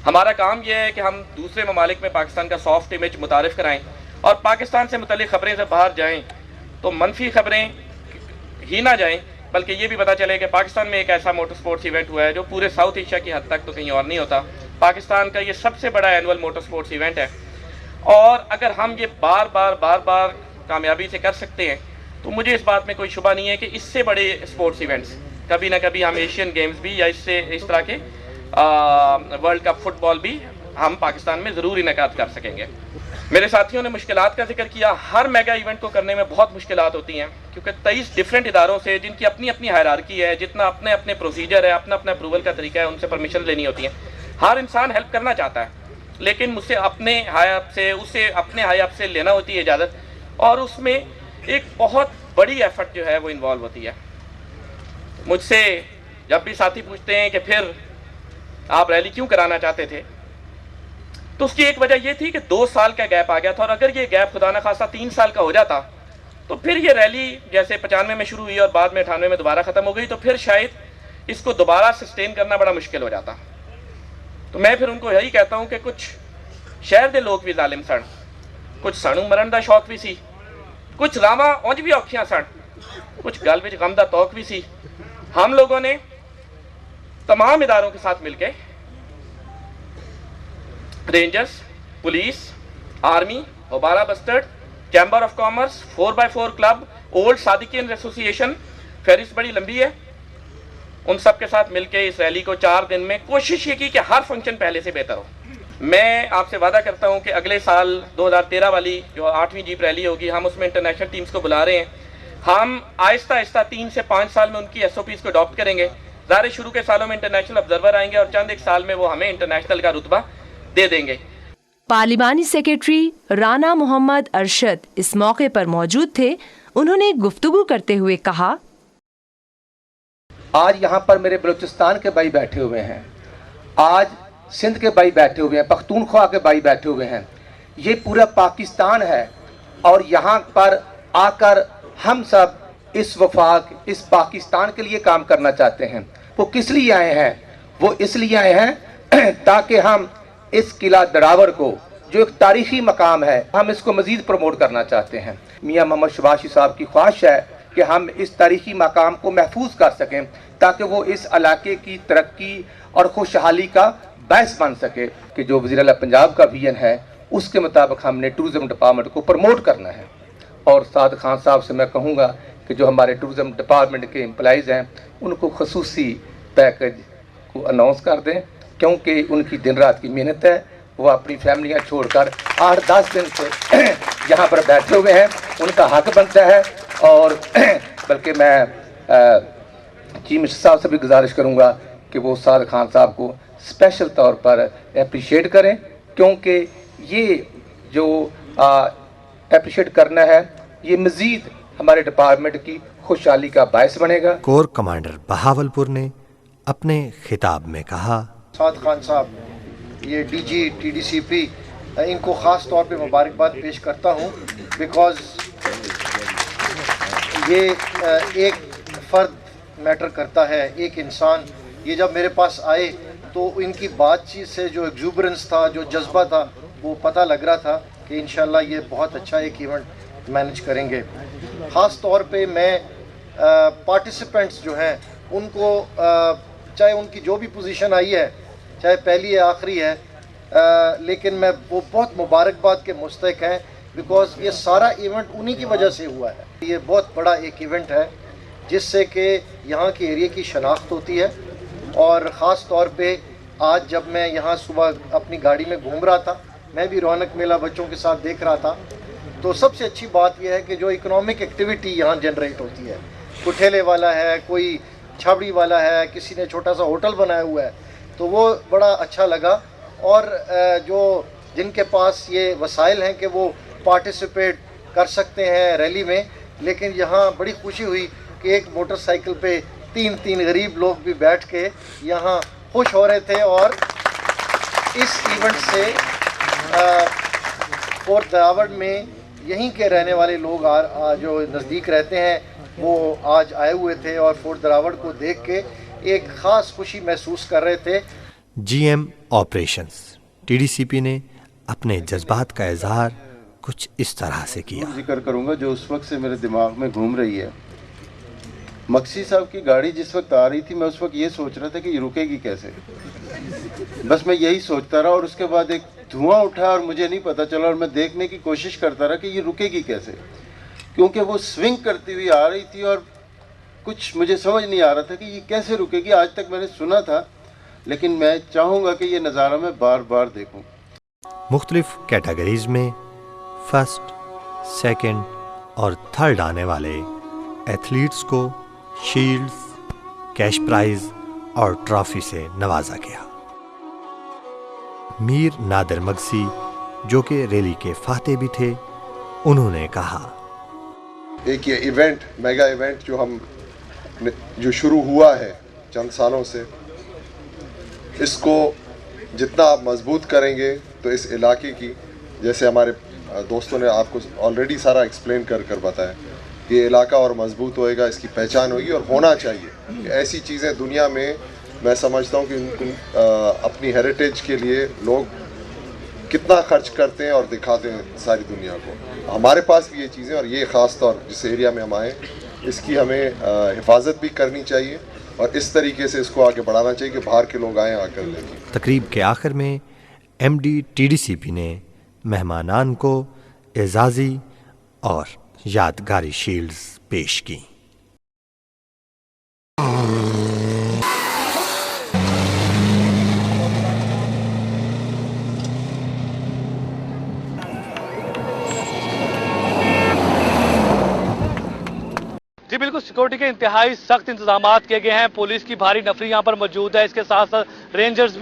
S4: हमारा काम ये है कि हम दूसरे ममालिक में पाकिस्तान का सॉफ्ट इमेज मुतारिफ कराएं और पाकिस्तान से मुतल्लिक़ ख़बरें से बाहर जाएं तो मनफी खबरें ही ना जाएं, बल्कि ये भी पता चले कि पाकिस्तान में एक ऐसा मोटर स्पोर्ट्स इवेंट हुआ है जो पूरे साउथ एशिया की हद तक तो कहीं और नहीं होता। पाकिस्तान का ये सबसे बड़ा एनुअल मोटर स्पोर्ट्स इवेंट है और अगर हम ये बार बार कामयाबी से कर सकते हैं तो मुझे इस बात में कोई शुबा नहीं है कि इससे बड़े स्पोर्ट्स इवेंट्स कभी ना कभी हम एशियन गेम्स भी या इससे इस तरह के वर्ल्ड कप फुटबॉल भी हम पाकिस्तान में ज़रूर इनेकाद कर सकेंगे। मेरे साथियों ने मुश्किलात का जिक्र किया। हर मेगा इवेंट को करने में बहुत मुश्किलात होती हैं क्योंकि 23 डिफरेंट इदारों से जिनकी अपनी अपनी हायरार्की है, जितना अपने अपने प्रोसीजर है, अपना अपना अप्रूवल का तरीका है, उनसे परमिशन लेनी होती है। हर इंसान हेल्प करना चाहता है लेकिन मुझसे अपने हायब से उसे अपने हायब से लेना होती है इजाज़त, और उसमें एक बहुत बड़ी एफर्ट जो है वो इन्वॉल्व होती है। मुझसे जब भी साथी पूछते हैं कि फिर आप रैली क्यों कराना चाहते थे, तो उसकी एक वजह यह थी कि 2 साल का गैप आ गया था और अगर ये गैप खुदा ना खासा 3 साल का हो जाता तो फिर ये रैली जैसे 95 में शुरू हुई और बाद में 98 में दोबारा ख़त्म हो गई तो फिर शायद इसको दोबारा सस्टेन करना बड़ा मुश्किल हो जाता। तो मैं फिर उनको यही कहता हूँ कि कुछ शहर के लोग भी जालिम सन, कुछ सानू मरण का शौक भी सी, कुछ रावां उंज भी औखियां सन, कुछ गल विच गम दा तौक भी सी। हम लोगों ने तमाम इदारों के साथ मिलकर rangers, police, army, houbara bustard, chamber of commerce, 4x4 club, old Sadiqian association, फहरिस्त बड़ी लंबी है, उन सब के साथ मिलकर इस रैली को 4 दिन में कोशिश ये की कि हर फंक्शन पहले से बेहतर हो। मैं आपसे वादा करता हूं कि अगले साल 2013 वाली जो 8वीं जीप रैली होगी, हम उसमें इंटरनेशनल टीम्स को बुला रहे हैं। हम आहिस्ता आहिस्ता 3 से 5 साल में उनकी SOPs को अडॉप्ट करेंगे। ज़ाहिर शुरू के सालों में इंटरनेशनल ऑब्जर्वर आएंगे और चंद एक साल में वो हमें इंटरनेशनल का रुतबा दे देंगे।
S2: पार्लिमानी सेक्रेटरी राना मोहम्मद अरशद इस मौके पर मौजूद थे। उन्होंने गुफ्तगू करते हुए कहा,
S5: आज यहाँ पर मेरे बलूचिस्तान के भाई बैठे हुए हैं, आज सिंध के भाई बैठे हुए हैं, पख्तूनख्वा के भाई बैठे हुए हैं, ये पूरा पाकिस्तान है और यहाँ पर आकर हम सब इस वफाक, इस पाकिस्तान के लिए काम करना चाहते हैं। वो किस लिए आए हैं? वो इसलिए आए हैं ताकि हम इस किला दरावर को, जो एक तारीखी मकाम है, हम इसको मज़ीद प्रमोट करना चाहते हैं। मियाँ मोहम्मद शबाशी साहब की ख्वाहिश है कि हम इस तारीखी मकाम को महफूज कर सकें ताकि वो इस इलाके की तरक्की और खुशहाली का बायस बन सके। कि जो वज़ीर आला पंजाब का विजन है उसके मुताबिक हमने टूरिज़म डिपार्टमेंट को प्रमोट करना है। और साद खान साहब से मैं कहूँगा कि जो हमारे टूरिज़म डिपार्टमेंट के एम्प्लॉइज़ हैं उनको खसूसी पैकेज को अनाउंस कर दें, क्योंकि उनकी दिन रात की मेहनत है। वो अपनी फैमिलियाँ छोड़कर 8-10 दिन से यहाँ पर बैठे हुए हैं, उनका हक बनता है। और बल्कि मैं चीफ मिनिस्टर साहब से भी गुजारिश करूँगा कि वो साद खान साहब को स्पेशल तौर पर अप्रिशिएट करें, क्योंकि ये जो अप्रिशिएट करना है ये मज़ीद हमारे डिपार्टमेंट की खुशहाली का बायस बनेगा।
S1: कोर कमांडर बहावलपुर ने अपने खिताब में कहा,
S10: साद खान साहब, ये DG TDCP, इनको ख़ास तौर पे मुबारकबाद पेश करता हूँ, बिकॉज़ ये एक फ़र्द मैटर करता है, एक इंसान। ये जब मेरे पास आए तो इनकी बातचीत से जो एक्जूबरेंस था, जो जज्बा था, वो पता लग रहा था कि इंशाल्लाह ये बहुत अच्छा एक इवेंट मैनेज करेंगे। ख़ास तौर पे मैं पार्टिसिपेंट्स जो हैं उनको, चाहे उनकी जो भी पोजीशन आई है, चाहे पहली या आखिरी है, लेकिन मैं वो बहुत मुबारकबाद के मुस्तहिक हैं, बिकॉज़ ये सारा इवेंट उन्हीं की वजह से हुआ है। ये बहुत बड़ा एक इवेंट है जिससे कि यहाँ के एरिया की शनाख्त होती है। और ख़ास तौर पे आज जब मैं यहाँ सुबह अपनी गाड़ी में घूम रहा था, मैं भी रौनक मेला बच्चों के साथ देख रहा था, तो सबसे अच्छी बात यह है कि जो इकोनॉमिक एक्टिविटी यहाँ जनरेट होती है, कोई ठेले वाला है, कोई छाबड़ी वाला है, किसी ने छोटा सा होटल बनाया हुआ है,
S6: तो वो बड़ा अच्छा लगा। और जो जिनके पास ये वसाइल हैं कि वो पार्टिसिपेट कर सकते हैं रैली में, लेकिन यहाँ बड़ी खुशी हुई कि एक मोटरसाइकिल पे 3 गरीब लोग भी बैठ के यहाँ खुश हो रहे थे। और इस इवेंट से फोर्ट दरावड़ में यहीं के रहने वाले लोग जो नज़दीक रहते हैं वो आज आए हुए थे और फोर्ट दरावड़ को देख के एक ख़ास खुशी महसूस कर रहे थे।
S1: GM ऑपरेशंस TDCP ने अपने जज्बात का इजहार कुछ इस तरह से किया।
S10: जिक्र करूंगा जो उस वक्त से मेरे दिमाग में घूम रही है। मक्सी साहब की गाड़ी जिस वक्त आ रही थी, मैं उस वक्त ये सोच रहा था कि ये रुकेगी कैसे, बस मैं यही सोचता रहा। और उसके बाद एक धुआं उठा और मुझे नहीं पता चला, और मैं देखने की कोशिश करता रहा कि ये रुकेगी कैसे, क्योंकि वो स्विंग करती हुई आ रही थी और कुछ मुझे समझ नहीं आ रहा था कि ये कैसे रुकेगी। आज तक मैंने सुना था, लेकिन मैं चाहूँगा कि ये नज़ारा मैं बार बार देखूँ।
S1: मुख्तलिफ कैटेगरीज में फर्स्ट, सेकंड और थर्ड आने वाले एथलीट्स को शील्ड्स, कैश प्राइज और ट्रॉफी से नवाजा गया। मीर नादिर मगसी, जो कि रैली के फाते भी थे, उन्होंने कहा,
S7: एक ये इवेंट, मेगा इवेंट जो शुरू हुआ है चंद सालों से, इसको जितना आप मजबूत करेंगे तो इस इलाके की, जैसे हमारे दोस्तों ने आपको ऑलरेडी सारा एक्सप्लेन कर बताया, ये इलाका और मजबूत होएगा, इसकी पहचान होगी। और होना चाहिए ऐसी चीज़ें दुनिया में, मैं समझता हूँ कि अपनी हेरिटेज के लिए लोग कितना खर्च करते हैं और दिखाते हैं सारी दुनिया को। हमारे पास भी ये चीज़ें, और ये ख़ास तौर जिस एरिया में हम आए, इसकी हमें हिफाजत भी करनी चाहिए और इस तरीके से इसको आगे बढ़ाना चाहिए कि बाहर के लोग आएँ आकर देखें।
S1: तकरीब के आखिर में MD TDCP ने मेहमानान को एजाज़ी और यादगारी शील्ड्स पेश की।
S23: जी बिल्कुल, सिक्योरिटी के इंतहाई सख्त इंतजाम किए गए हैं। पुलिस की भारी नफरी यहाँ पर मौजूद है। इसके साथ साथ रेंजर्स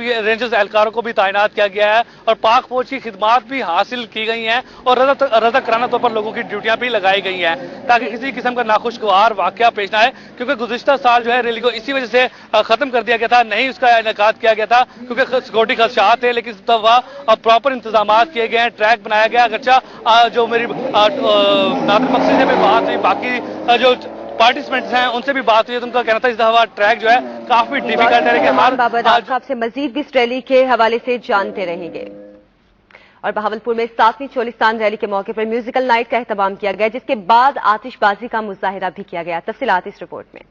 S23: एहलकारों को भी तैनात किया गया है और पाक फौज की खिदमात भी हासिल की गई हैं और रजा कराना तौर पर लोगों की ड्यूटियां भी लगाई गई हैं ताकि किसी किस्म का नाखुशगवार वाकया पेश ना आए। क्योंकि गुज़िश्ता साल जो है रैली को इसी वजह से खत्म कर दिया गया था, नहीं उसका इनेकाद किया गया था क्योंकि सिक्योरिटी खदशात थे, लेकिन इस दफा प्रॉपर इंतजाम किए गए हैं, ट्रैक बनाया गया। अगरचा जो मेरी नादिर मगसी से भी बात हुई, बाकी जो पार्टिसिपेंट्स हैं उनसे भी बात हुई है, तो उनका कहना था इस दफा ट्रैक जो है काफी डिफिकल्ट है। लेकिन
S24: आपसे मजीद भी इस रैली के हवाले से जानते रहेंगे। और बहावलपुर में 7वीं चोलिस्तान रैली के मौके पर म्यूजिकल नाइट का एहतमाम किया गया, जिसके बाद आतिशबाजी का मुजाहिरा भी किया गया। तफसीलात इस रिपोर्ट में।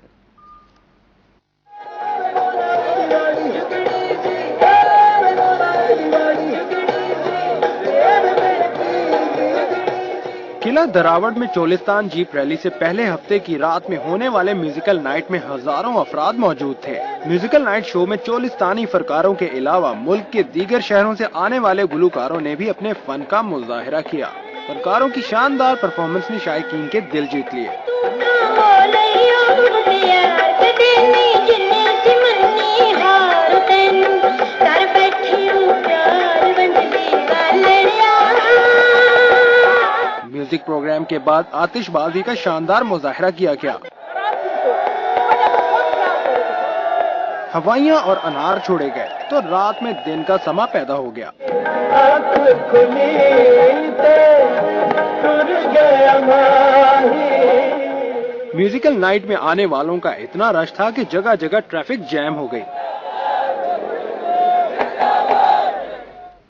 S18: किला दरावड़ में चोलिस्तान जीप रैली से पहले हफ्ते की रात में होने वाले म्यूजिकल नाइट में हजारों अफराद मौजूद थे। म्यूजिकल नाइट शो में चोलिस्तानी फनकारों के अलावा मुल्क के दीगर शहरों से आने वाले गुलकारों ने भी अपने फन का मुजाहिरा किया। फनकारों की शानदार परफॉर्मेंस ने शायकीन के दिल जीत लिए। म्यूजिक प्रोग्राम के बाद आतिशबाजी का शानदार मुजाहिरा किया गया। हवाइयां और अनार छोड़े गए तो रात में दिन का समा पैदा हो गया। म्यूजिकल नाइट में आने वालों का इतना रश था कि जगह जगह ट्रैफिक जैम हो गई।